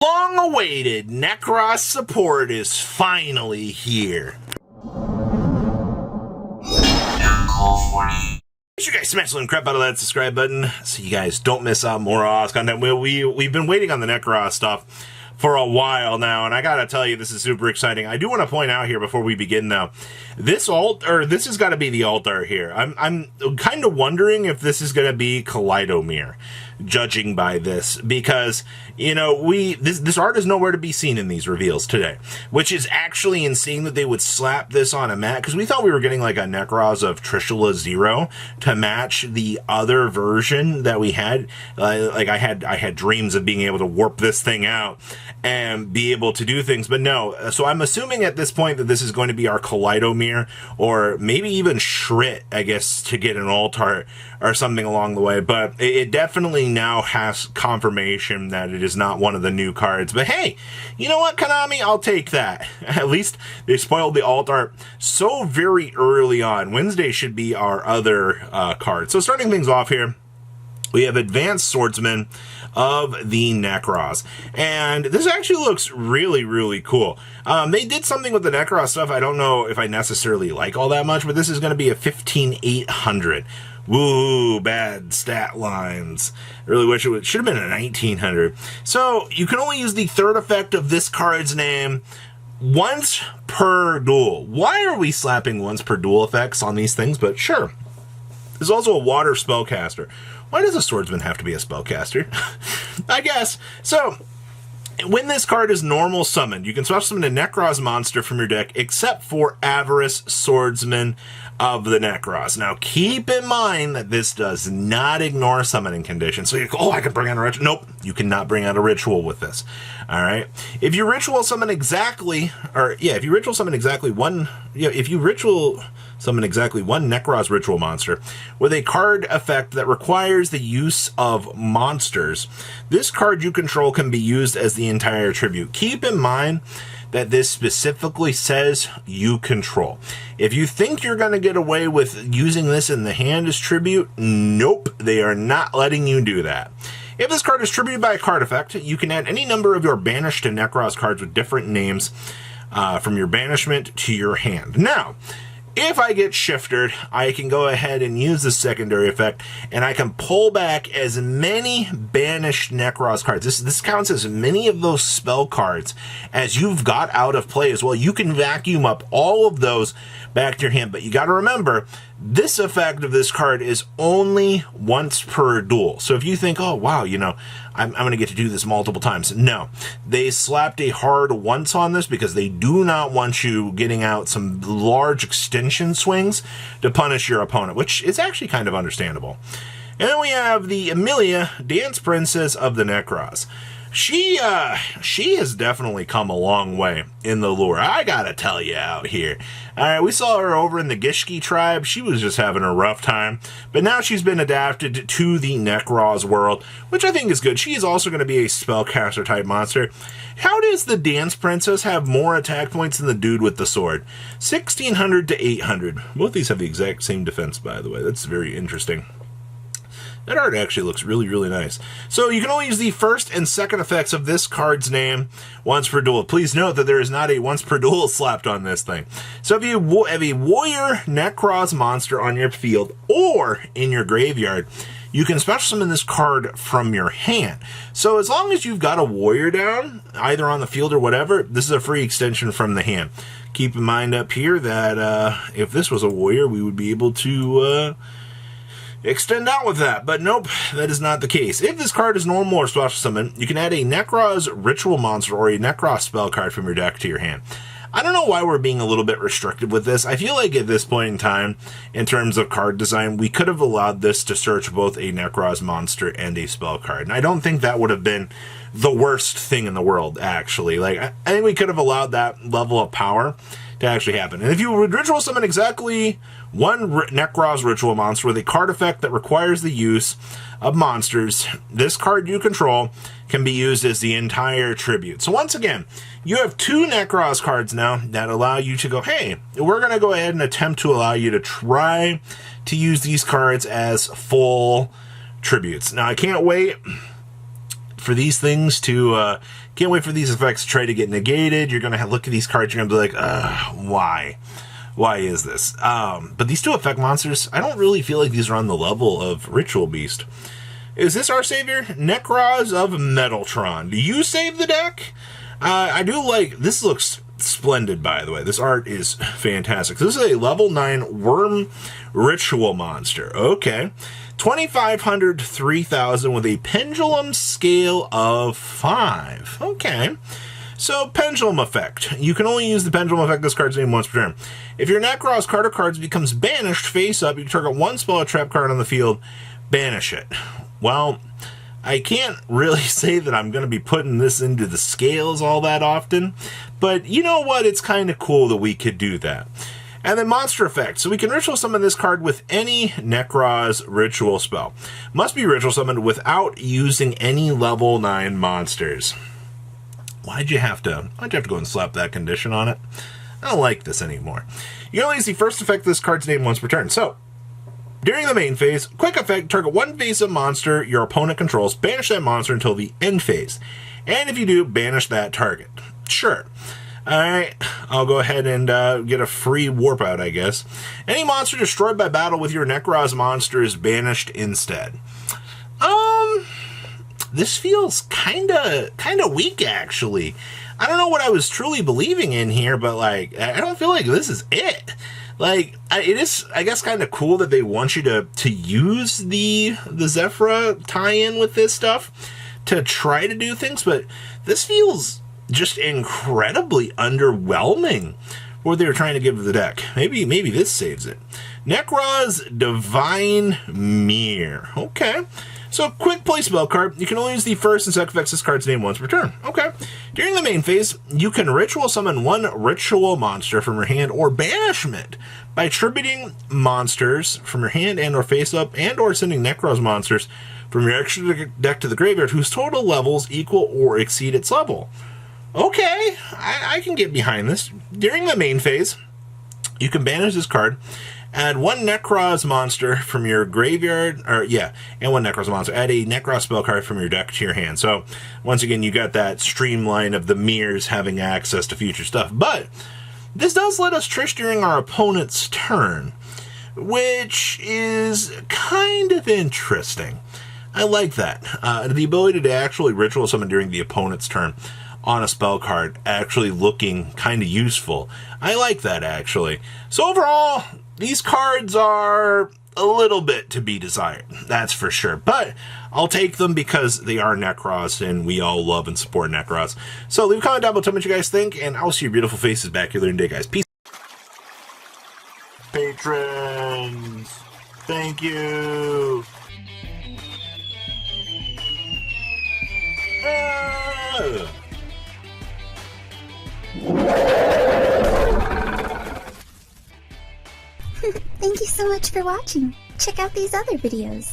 Long-awaited Nekroz support is finally here. Make sure you guys smash the crap out of that subscribe button so you guys don't miss out more Oz content. We've been waiting on the Nekroz stuff for a while now, and I gotta tell you, this is super exciting. I do want to point out here before we begin, though, this has got to be the alt art here. I'm kind of wondering if this is gonna be Kaleidomir, judging by this, because you know this art is nowhere to be seen in these reveals today, which is actually insane that they would slap this on a mat, because we thought we were getting like a Nekroz of Trishula 0 to match the other version that we had. Like I had dreams of being able to warp this thing out and be able to do things, but no. So I'm assuming at this point that this is going to be our Kaleidomir, or maybe even Shrit, I guess, to get an alt art or something along the way. But it definitely now has confirmation that it is not one of the new cards. But hey, you know what, Konami? I'll take that. At least they spoiled the alt art so very early on. Wednesday should be our other card. So starting things off here, we have Advanced Swordsman of the Nekroz. And this actually looks really, really cool. They did something with the Nekroz stuff. I don't know if I necessarily like all that much, but this is going to be a 15,800. Woo, bad stat lines. I really wish it should have been a 1900. So you can only use the third effect of this card's name once per duel. Why are we slapping once per duel effects on these things? But sure. There's also a water spellcaster. Why does a swordsman have to be a spellcaster? I guess. So, when this card is normal summoned, you can special summon a Nekroz monster from your deck, except for Avarice, Swordsman of the Nekroz. Now, keep in mind that this does not ignore summoning conditions. So you go, oh, I can bring out a ritual. Nope, you cannot bring out a ritual with this. All right. If you ritual summon exactly one Nekroz ritual monster with a card effect that requires the use of monsters, this card you control can be used as the entire tribute. Keep in mind that this specifically says you control. If you think you're going to get away with using this in the hand as tribute, nope, they are not letting you do that. If this card is tributed by a card effect, you can add any number of your banished to Nekroz cards with different names from your banishment to your hand. Now, if I get shifted, I can go ahead and use the secondary effect, and I can pull back as many banished Nekroz cards. This counts as many of those spell cards as you've got out of play as well. You can vacuum up all of those back to your hand, but you got to remember, this effect of this card is only once per duel. So if you think, oh, wow, you know, I'm going to get to do this multiple times. No, they slapped a hard once on this because they do not want you getting out some large extension swings to punish your opponent, which is actually kind of understandable. And then we have the Amelia, Dance Princess of the Nekroz. She has definitely come a long way in the lore. I gotta tell you out here. Alright, we saw her over in the Gishki tribe. She was just having a rough time. But now she's been adapted to the Nekroz world, which I think is good. She is also going to be a spellcaster type monster. How does the Dance Princess have more attack points than the dude with the sword? 1600 to 800. Both these have the exact same defense, by the way. That's very interesting. That art actually looks really, really nice. So you can only use the first and second effects of this card's name once per duel. Please note that there is not a once per duel slapped on this thing. So if you have a warrior Nekroz monster on your field or in your graveyard, you can special summon this card from your hand. So as long as you've got a warrior down, either on the field or whatever, this is a free extension from the hand. Keep in mind up here that if this was a warrior, we would be able to extend out with that, but nope, that is not the case. If this card is normal or special summon, you can add a Nekroz ritual monster or a Nekroz spell card from your deck to your hand. I don't know why we're being a little bit restricted with this. I feel like at this point in time, in terms of card design, we could have allowed this to search both a Nekroz monster and a spell card. And I don't think that would have been the worst thing in the world, actually. Like, I think we could have allowed that level of power to actually happen. And if you would ritual summon exactly one Nekroz ritual monster with a card effect that requires the use of monsters, this card you control can be used as the entire tribute. So once again, you have two Nekroz cards now that allow you to go, hey, we're going to go ahead and attempt to allow you to try to use these cards as full tributes. Now, I can't wait for these things to, can't wait for these effects to try to get negated. You're going to look at these cards, you're going to be like, why? Why is this? But these two effect monsters, I don't really feel like these are on the level of Ritual Beast. Is this our savior? Nekroz of Metaltron. Do you save the deck? I do like, this looks splendid, by the way. This art is fantastic. This is a level 9 worm ritual monster. Okay. 2,500 to 3,000 with a pendulum scale of 5. Okay. So, pendulum effect. You can only use the pendulum effect this card's name once per turn. If your Nekroz card or cards becomes banished face up, you can target one spell or trap card on the field, banish it. Well, I can't really say that I'm going to be putting this into the scales all that often, but you know what? It's kind of cool that we could do that. And then monster effect. So we can ritual summon this card with any Nekroz ritual spell. Must be ritual summoned without using any level 9 monsters. Why'd you have to go and slap that condition on it? I don't like this anymore. You can only use the first effect of this card's name once per turn. So, during the main phase, quick effect, target one face-up monster your opponent controls, banish that monster until the end phase. And if you do, banish that target. Sure. Alright, I'll go ahead and get a free warp out, I guess. Any monster destroyed by battle with your Nekroz monster is banished instead. This feels kinda weak, actually. I don't know what I was truly believing in here, but, like, I don't feel like this is it. Like, it is, I guess, kind of cool that they want you to use the Zephyra tie-in with this stuff to try to do things, but this feels just incredibly underwhelming what they were trying to give to the deck. Maybe this saves it. Nekroz Divine Mirror. Okay. So, quick play spell card. You can only use the first and second effects of this card's name once per turn. Okay. During the main phase, you can ritual summon one ritual monster from your hand or banishment by attributing monsters from your hand and or face up and or sending Nekroz monsters from your extra deck to the graveyard whose total levels equal or exceed its level. Okay, I can get behind this. During the main phase, you can banish this card. Add one Nekroz monster from your graveyard, and one Nekroz monster. Add a Nekroz spell card from your deck to your hand. So, once again, you got that streamline of the mirrors having access to future stuff. But, this does let us trish during our opponent's turn, which is kind of interesting. I like that. The ability to actually ritual summon during the opponent's turn on a spell card actually looking kind of useful. I like that, actually. So, overall, these cards are a little bit to be desired, that's for sure. But I'll take them because they are Nekroz, and we all love and support Nekroz. So leave a comment down below, tell me what you guys think, and I'll see your beautiful faces back here later today, guys. Peace. Patrons, thank you. Thank you so much for watching. Check out these other videos.